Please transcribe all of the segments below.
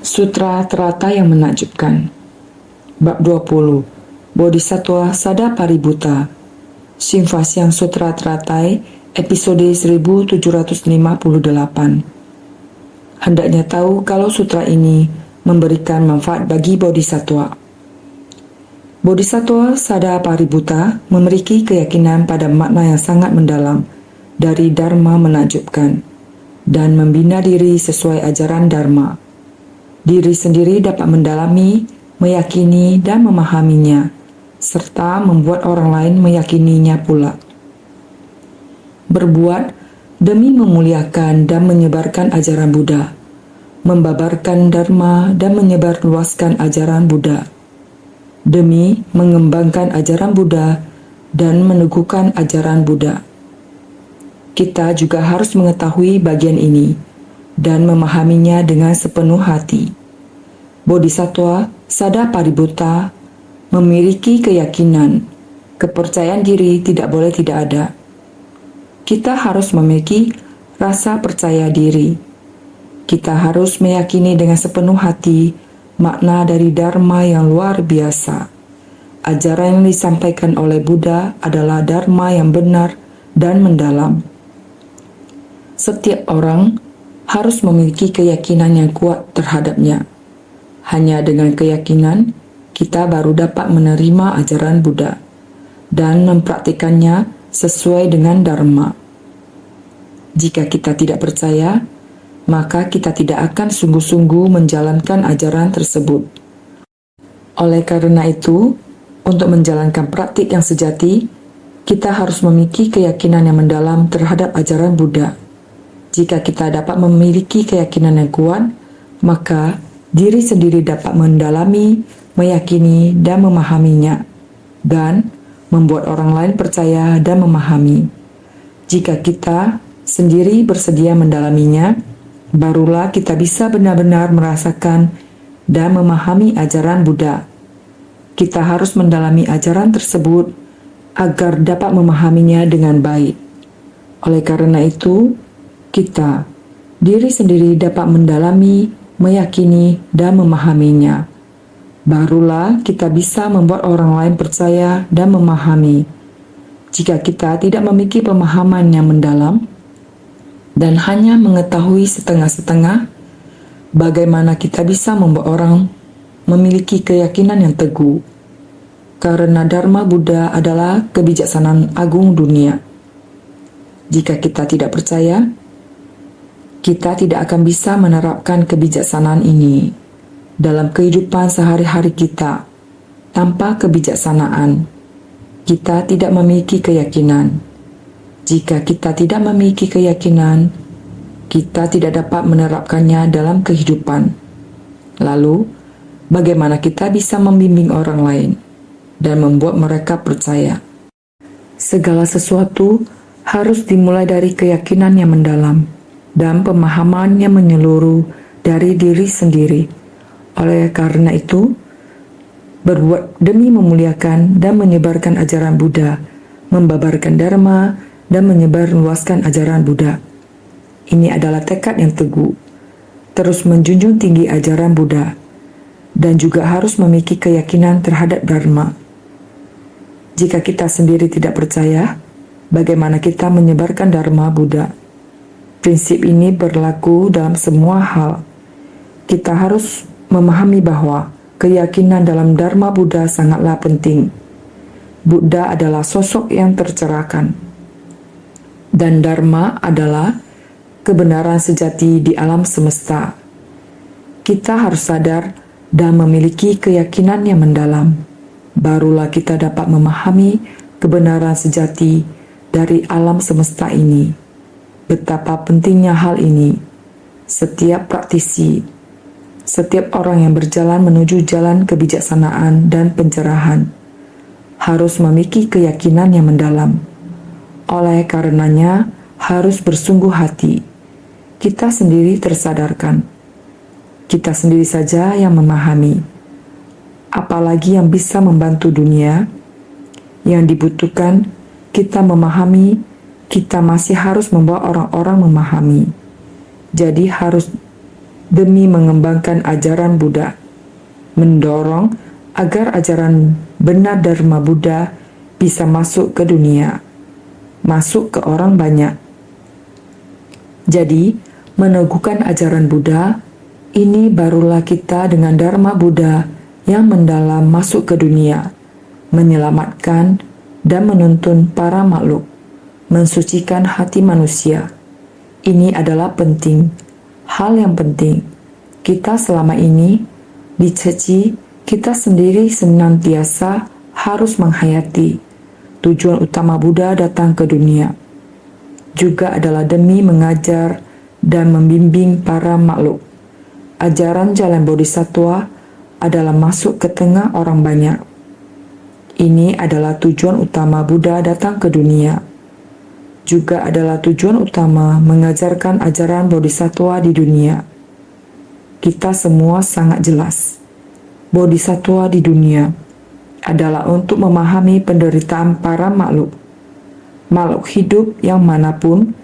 Sutra Terata yang menakjubkan. Bab 20. Bodhisattva Sada Paributta. Simvasyang Sutra Teratai, episode 1758. Hendaknya tahu kalau sutra ini memberikan manfaat bagi bodhisattva. Bodhisattva Sada Paributta memiliki keyakinan pada makna yang sangat mendalam dari Dharma menakjubkan dan membina diri sesuai ajaran Dharma. Diri sendiri dapat mendalami, meyakini, dan memahaminya, serta membuat orang lain meyakininya pula. Berbuat demi memuliakan dan menyebarkan ajaran Buddha, membabarkan Dharma dan menyebarluaskan ajaran Buddha, demi mengembangkan ajaran Buddha dan meneguhkan ajaran Buddha. Kita juga harus mengetahui bagian ini dan memahaminya dengan sepenuh hati. Bodhisattva Sada Paributta memiliki keyakinan, kepercayaan diri tidak boleh tidak ada. Kita harus memiliki rasa percaya diri. Kita harus meyakini dengan sepenuh hati makna dari Dharma yang luar biasa. Ajaran yang disampaikan oleh Buddha adalah Dharma yang benar dan mendalam. Setiap orang harus memiliki keyakinan yang kuat terhadapnya. Hanya dengan keyakinan, kita baru dapat menerima ajaran Buddha dan mempraktikannya sesuai dengan Dharma. Jika kita tidak percaya, maka kita tidak akan sungguh-sungguh menjalankan ajaran tersebut. Oleh karena itu, untuk menjalankan praktik yang sejati, kita harus memiliki keyakinan yang mendalam terhadap ajaran Buddha. Jika kita dapat memiliki keyakinan yang kuat, maka diri sendiri dapat mendalami, meyakini, dan memahaminya, dan membuat orang lain percaya dan memahami. Jika kita sendiri bersedia mendalaminya, barulah kita bisa benar-benar merasakan dan memahami ajaran Buddha. Kita harus mendalami ajaran tersebut agar dapat memahaminya dengan baik. Oleh karena itu, kita, diri sendiri dapat mendalami, meyakini, dan memahaminya. Barulah kita bisa membuat orang lain percaya dan memahami. Jika kita tidak memiliki pemahaman yang mendalam dan hanya mengetahui setengah-setengah, bagaimana kita bisa membuat orang memiliki keyakinan yang teguh? Karena Dharma Buddha adalah kebijaksanaan agung dunia. Jika kita tidak percaya, kita tidak akan bisa menerapkan kebijaksanaan ini dalam kehidupan sehari-hari kita. Tanpa kebijaksanaan, kita tidak memiliki keyakinan. Jika kita tidak memiliki keyakinan, kita tidak dapat menerapkannya dalam kehidupan. Lalu, bagaimana kita bisa membimbing orang lain dan membuat mereka percaya? Segala sesuatu harus dimulai dari keyakinan yang mendalam dan pemahaman yang menyeluruh dari diri sendiri. Oleh karena itu, berbuat demi memuliakan dan menyebarkan ajaran Buddha, membabarkan Dharma, dan menyebarluaskan ajaran Buddha. Ini adalah tekad yang teguh, terus menjunjung tinggi ajaran Buddha, dan juga harus memiliki keyakinan terhadap Dharma. Jika kita sendiri tidak percaya, bagaimana kita menyebarkan Dharma Buddha? Prinsip ini berlaku dalam semua hal. Kita harus memahami bahwa keyakinan dalam Dharma Buddha sangatlah penting. Buddha adalah sosok yang tercerahkan, dan Dharma adalah kebenaran sejati di alam semesta. Kita harus sadar dan memiliki keyakinan yang mendalam. Barulah kita dapat memahami kebenaran sejati dari alam semesta ini. Betapa pentingnya hal ini. Setiap praktisi, setiap orang yang berjalan menuju jalan kebijaksanaan dan pencerahan harus memiliki keyakinan yang mendalam. Oleh karenanya, harus bersungguh hati. Kita sendiri tersadarkan. Kita sendiri saja yang memahami. Apalagi yang bisa membantu dunia. Yang dibutuhkan, kita memahami. Kita masih harus membawa orang-orang memahami. Jadi harus demi mengembangkan ajaran Buddha, mendorong agar ajaran benar Dharma Buddha bisa masuk ke dunia, masuk ke orang banyak. Jadi, meneguhkan ajaran Buddha, ini barulah kita dengan Dharma Buddha yang mendalam masuk ke dunia, menyelamatkan dan menuntun para makhluk, mensucikan hati manusia. Ini adalah penting, hal yang penting. Kita selama ini diceci, kita sendiri senantiasa harus menghayati tujuan utama Buddha datang ke dunia. Juga adalah demi mengajar dan membimbing para makhluk. Ajaran jalan Bodhisattva adalah masuk ke tengah orang banyak. Ini adalah tujuan utama Buddha datang ke dunia. Juga adalah tujuan utama mengajarkan ajaran Bodhisattva di dunia. Kita semua sangat jelas. Bodhisattva di dunia adalah untuk memahami penderitaan para makhluk. Makhluk hidup yang manapun,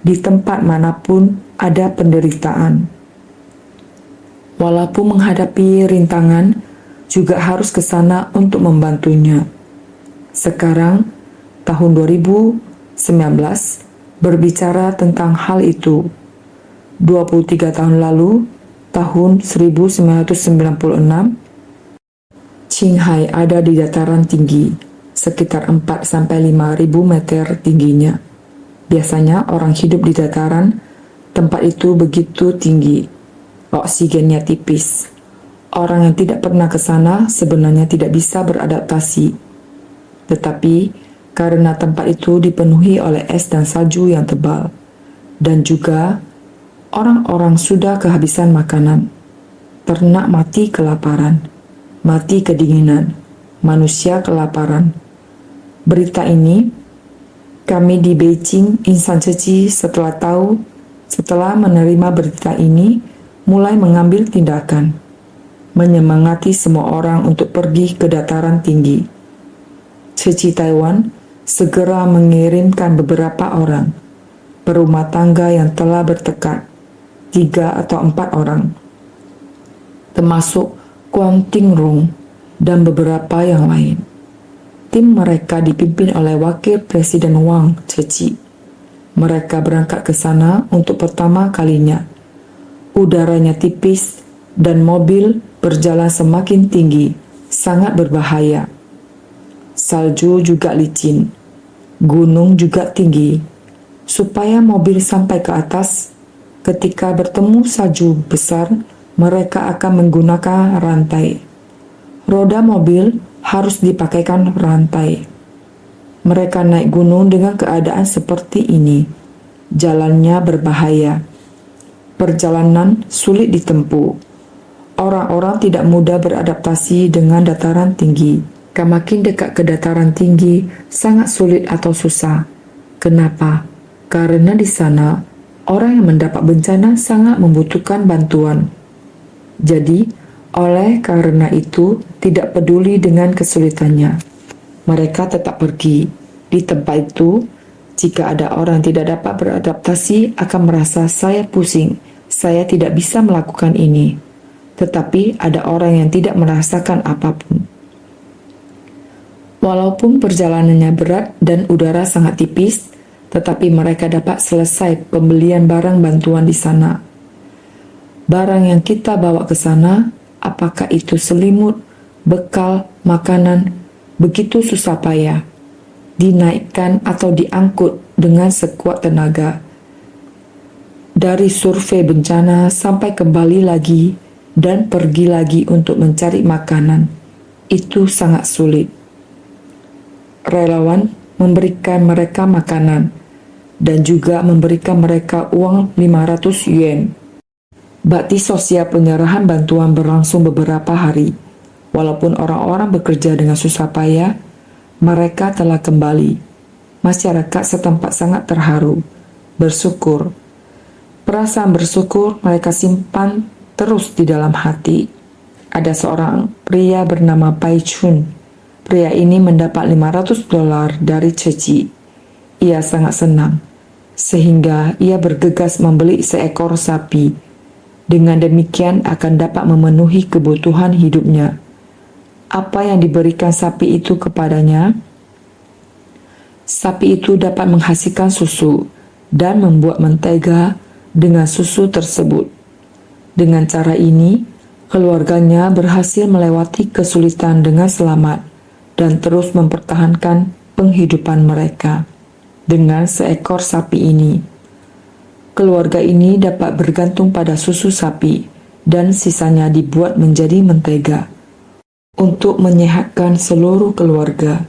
di tempat manapun ada penderitaan. Walaupun menghadapi rintangan, juga harus ke sana untuk membantunya. Sekarang, tahun 2019, berbicara tentang hal itu. 23 tahun lalu, tahun 1996, Qinghai ada di dataran tinggi, sekitar 4-5 ribu meter tingginya. Biasanya orang hidup di dataran, tempat itu begitu tinggi, oksigennya tipis. Orang yang tidak pernah ke sana sebenarnya tidak bisa beradaptasi. Tetapi, karena tempat itu dipenuhi oleh es dan salju yang tebal, dan juga orang-orang sudah kehabisan makanan, ternak mati kelaparan, mati kedinginan, manusia kelaparan. Berita ini, kami di Beijing Insan Ceci setelah menerima berita ini, mulai mengambil tindakan, menyemangati semua orang untuk pergi ke dataran tinggi. Ceci Taiwan segera mengirimkan beberapa orang, berumah tangga yang telah bertekad, 3 atau 4 orang, termasuk Kuang Ting Rong dan beberapa yang lain. Tim mereka dipimpin oleh Wakil Presiden Wang Ceci. Mereka berangkat ke sana untuk pertama kalinya. Udaranya tipis dan mobil berjalan semakin tinggi, sangat berbahaya. Salju juga licin, gunung juga tinggi. Supaya mobil sampai ke atas, ketika bertemu salju besar, mereka akan menggunakan rantai. Roda mobil harus dipakaikan rantai. Mereka naik gunung dengan keadaan seperti ini. Jalannya berbahaya. Perjalanan sulit ditempuh. Orang-orang tidak mudah beradaptasi dengan dataran tinggi. Makin dekat ke dataran tinggi, sangat sulit atau susah. Kenapa? Karena di sana, orang yang mendapat bencana sangat membutuhkan bantuan. Jadi, oleh karena itu, tidak peduli dengan kesulitannya. Mereka tetap pergi. Di tempat itu, jika ada orang yang tidak dapat beradaptasi, akan merasa saya pusing, saya tidak bisa melakukan ini. Tetapi ada orang yang tidak merasakan apapun. Walaupun perjalanannya berat dan udara sangat tipis, tetapi mereka dapat selesai pembelian barang bantuan di sana. Barang yang kita bawa ke sana, apakah itu selimut, bekal, makanan, begitu susah payah, dinaikkan atau diangkut dengan sekuat tenaga. Dari survei bencana sampai kembali lagi dan pergi lagi untuk mencari makanan, itu sangat sulit. Relawan memberikan mereka makanan dan juga memberikan mereka uang 500 yuan. Bakti sosial penyerahan bantuan berlangsung beberapa hari. Walaupun orang-orang bekerja dengan susah payah, mereka telah kembali. Masyarakat setempat sangat terharu, bersyukur. Perasaan bersyukur mereka simpan terus di dalam hati. Ada seorang pria bernama Pai Chun. Pria ini mendapat $500 dari Ceci. Ia sangat senang, sehingga ia bergegas membeli seekor sapi. Dengan demikian akan dapat memenuhi kebutuhan hidupnya. Apa yang diberikan sapi itu kepadanya? Sapi itu dapat menghasilkan susu dan membuat mentega dengan susu tersebut. Dengan cara ini, keluarganya berhasil melewati kesulitan dengan selamat dan terus mempertahankan penghidupan mereka. Dengan seekor sapi ini, keluarga ini dapat bergantung pada susu sapi dan sisanya dibuat menjadi mentega untuk menyehatkan seluruh keluarga.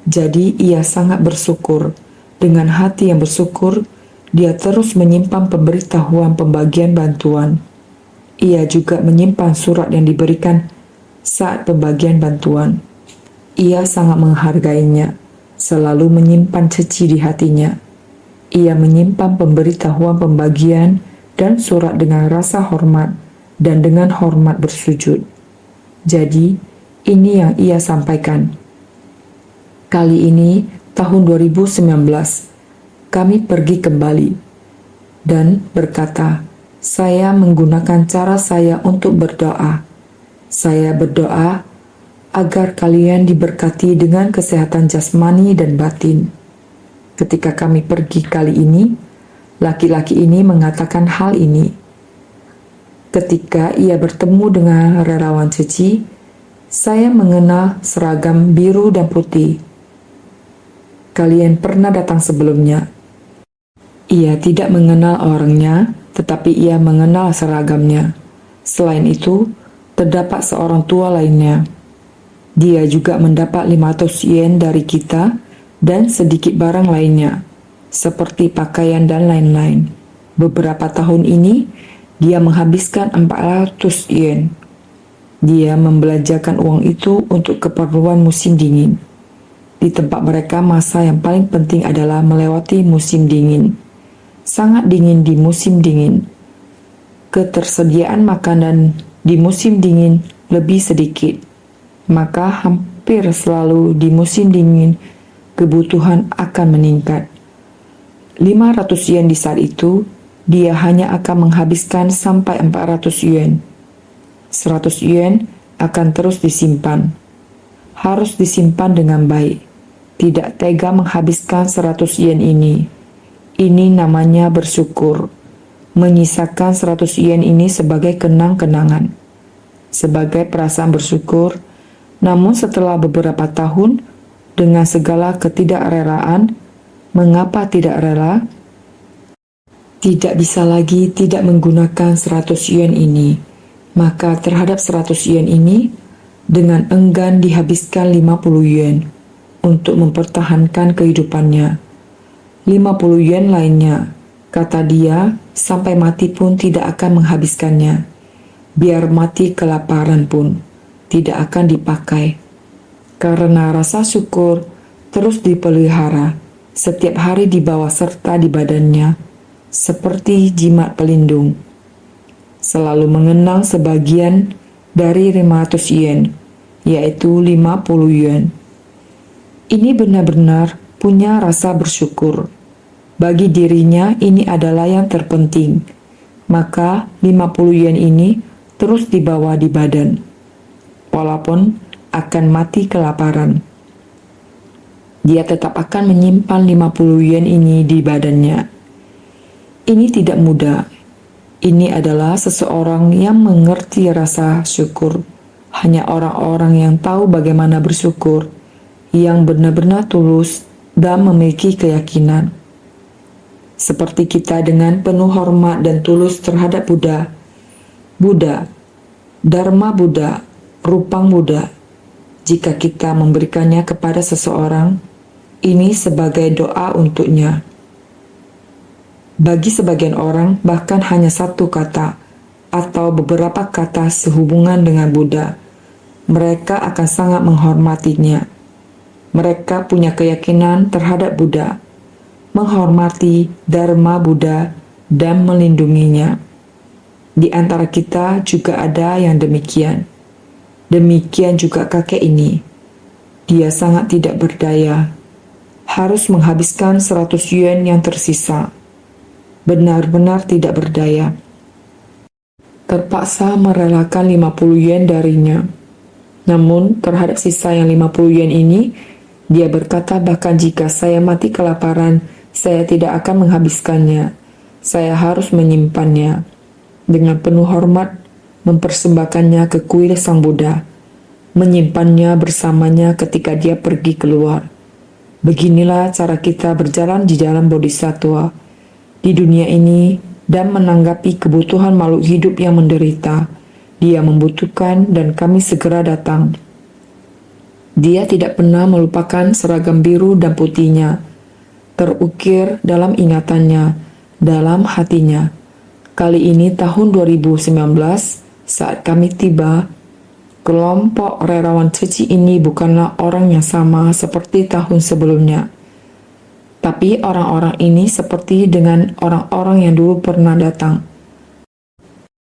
Jadi ia sangat bersyukur. Dengan hati yang bersyukur, dia terus menyimpan pemberitahuan pembagian bantuan. Ia juga menyimpan surat yang diberikan saat pembagian bantuan. Ia sangat menghargainya, selalu menyimpan ceci di hatinya. Ia menyimpan pemberitahuan pembagian dan surat dengan rasa hormat dan dengan hormat bersujud. Jadi, ini yang ia sampaikan. Kali ini, tahun 2019, kami pergi kembali dan berkata, saya menggunakan cara saya untuk berdoa. Saya berdoa agar kalian diberkati dengan kesehatan jasmani dan batin. Ketika kami pergi kali ini, laki-laki ini mengatakan hal ini. Ketika ia bertemu dengan relawan Ceci, saya mengenal seragam biru dan putih. Kalian pernah datang sebelumnya. Ia tidak mengenal orangnya, tetapi ia mengenal seragamnya. Selain itu, terdapat seorang tua lainnya. Dia juga mendapat 500 yen dari kita dan sedikit barang lainnya, seperti pakaian dan lain-lain. Beberapa tahun ini, dia menghabiskan 400 yen. Dia membelanjakan uang itu untuk keperluan musim dingin. Di tempat mereka, masa yang paling penting adalah melewati musim dingin. Sangat dingin di musim dingin. Ketersediaan makanan di musim dingin lebih sedikit. Maka hampir selalu di musim dingin, kebutuhan akan meningkat. 500 yen di saat itu, dia hanya akan menghabiskan sampai 400 yen. 100 yen akan terus disimpan. Harus disimpan dengan baik. Tidak tega menghabiskan 100 yen ini. Ini namanya bersyukur. Menyisakan 100 yen ini sebagai kenang-kenangan. Sebagai perasaan bersyukur, namun setelah beberapa tahun, dengan segala ketidakrelaan, mengapa tidak rela? Tidak bisa lagi tidak menggunakan 100 yen ini. Maka terhadap 100 yen ini, dengan enggan dihabiskan 50 yen untuk mempertahankan kehidupannya. 50 yen lainnya, kata dia, sampai mati pun tidak akan menghabiskannya. Biar mati kelaparan pun, tidak akan dipakai. Karena rasa syukur terus dipelihara, setiap hari dibawa serta di badannya, seperti jimat pelindung. Selalu mengenang sebagian dari 500 yen, yaitu 50 yen. Ini benar-benar punya rasa bersyukur. Bagi dirinya ini adalah yang terpenting. Maka 50 yen ini terus dibawa di badan. Walaupun akan mati kelaparan, dia tetap akan menyimpan 50 yen ini di badannya. Ini tidak mudah. Ini adalah seseorang yang mengerti rasa syukur. Hanya orang-orang yang tahu bagaimana bersyukur, yang benar-benar tulus dan memiliki keyakinan. Seperti kita dengan penuh hormat dan tulus terhadap Buddha, Dharma Buddha, Rupang Buddha. Jika kita memberikannya kepada seseorang, ini sebagai doa untuknya. Bagi sebagian orang, bahkan hanya satu kata atau beberapa kata sehubungan dengan Buddha, mereka akan sangat menghormatinya. Mereka punya keyakinan terhadap Buddha, menghormati Dharma Buddha, dan melindunginya. Di antara kita juga ada yang demikian. Demikian juga kakek ini. Dia sangat tidak berdaya. Harus menghabiskan 100 yen yang tersisa. Benar-benar tidak berdaya. terpaksa merelakan 50 yen darinya. Namun, terhadap sisa yang 50 yen ini, dia berkata bahkan jika saya mati kelaparan, saya tidak akan menghabiskannya. Saya harus menyimpannya. Dengan penuh hormat, mempersembahkannya ke kuil Sang Buddha, menyimpannya bersamanya ketika dia pergi keluar. Beginilah cara kita berjalan di jalan bodhisattva di dunia ini dan menanggapi kebutuhan makhluk hidup yang menderita. Dia membutuhkan dan kami segera datang. Dia tidak pernah melupakan seragam biru dan putihnya, terukir dalam ingatannya, dalam hatinya. Kali ini tahun 2019, saat kami tiba, kelompok relawan Ceci ini bukanlah orang yang sama seperti tahun sebelumnya. Tapi orang-orang ini seperti dengan orang-orang yang dulu pernah datang.